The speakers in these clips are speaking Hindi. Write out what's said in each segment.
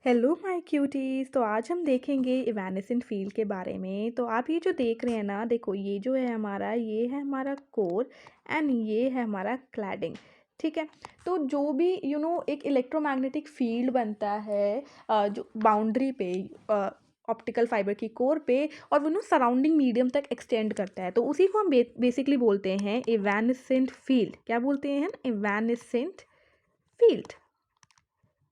Hello my cuties. तो आज हम देखेंगे इवैनेसेंट फील्ड के बारे में। तो आप ये जो देख रहे हैं ना, देखो ये जो है हमारा, ये है हमारा कोर एंड ये है हमारा क्लैडिंग। ठीक है। तो जो भी एक इलेक्ट्रोमैग्नेटिक फील्ड बनता है जो बाउंड्री पे ऑप्टिकल फाइबर की कोर पे, और वो सराउंडिंग मीडियम तक एक्सटेंड करता है, तो उसी को हम बेसिकली बोलते हैं इवैनेसेंट फील्ड। क्या बोलते हैं? इवैनेसेंट फील्ड।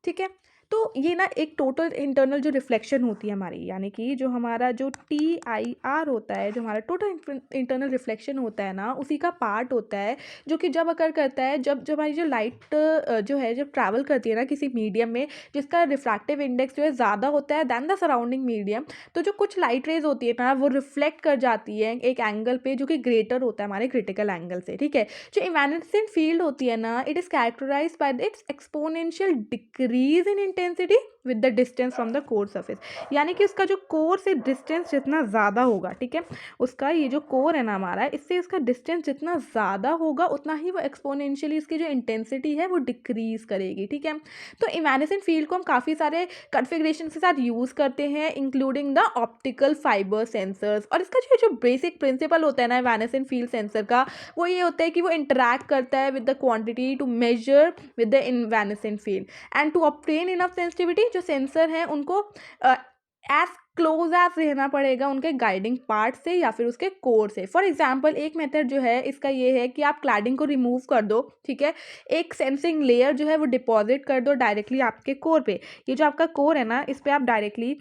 ठीक है। तो ये ना एक टोटल इंटरनल जो रिफ्लेक्शन होती है हमारी, यानी कि जो हमारा जो TIR होता है, जो हमारा टोटल इंटरनल रिफ्लेक्शन होता है ना, उसी का पार्ट होता है, जो कि जब अकर करता है, जब जब हमारी जो लाइट जो है जब ट्रैवल करती है ना किसी मीडियम में जिसका रिफ्रैक्टिव इंडेक्स जो है ज़्यादा होता है दैन द सराउंडिंग मीडियम, तो जो कुछ लाइट रेज होती है ना वो रिफ्लेक्ट कर जाती है एक एंगल पे जो कि ग्रेटर होता है हमारे क्रिटिकल एंगल से। ठीक है। जो इवैनेसेंट फील्ड होती है ना, it is characterized by its exponential decrease in intensity with the distance from the core surface. यानी कि उसका जो कोर से डिस्टेंस जितना ज़्यादा होगा, ठीक है, उसका ये जो कोर है ना हमारा, इससे इसका डिस्टेंस जितना ज़्यादा होगा उतना ही वो एक्सपोनेंशियली इसकी जो इंटेंसिटी है वो डिक्रीज करेगी। ठीक है। तो इवैनेसेंट फील्ड को हम काफ़ी सारे कन्फिग्रेशन के साथ यूज़ करते हैं, including the optical fibre sensors. और इसका जो बेसिक प्रिंसिपल होता है ना इवैनेसेंट फील्ड सेंसर का, वो ये होता है कि वो इंटरैक्ट करता है with the quantity to measure with the evanescent field and to obtain enough sensitivity. जो सेंसर हैं उनको एज क्लोज एज रहना पड़ेगा उनके गाइडिंग पार्ट से या फिर उसके कोर से। फॉर एग्जाम्पल एक मेथड जो है इसका ये है कि आप क्लैडिंग को रिमूव कर दो। ठीक है। एक सेंसिंग लेयर जो है वो डिपॉजिट कर दो डायरेक्टली आपके कोर पे। ये जो आपका कोर है ना, इस पर आप डायरेक्टली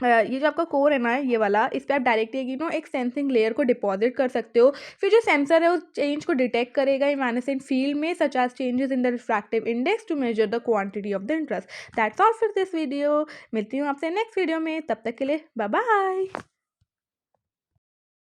ये जो आपका कोर है ना ये वाला, इस पर आप डायरेक्टली एक सेंसिंग लेयर को डिपॉजिट कर सकते हो। फिर जो सेंसर है उस चेंज को डिटेक्ट करेगा इवैनेसेंट फील्ड में, such as changes in the refractive index to measure the quantity of the interest. That's all for this video. मिलती हूँ आपसे नेक्स्ट वीडियो में, तब तक के लिए बाय बाय।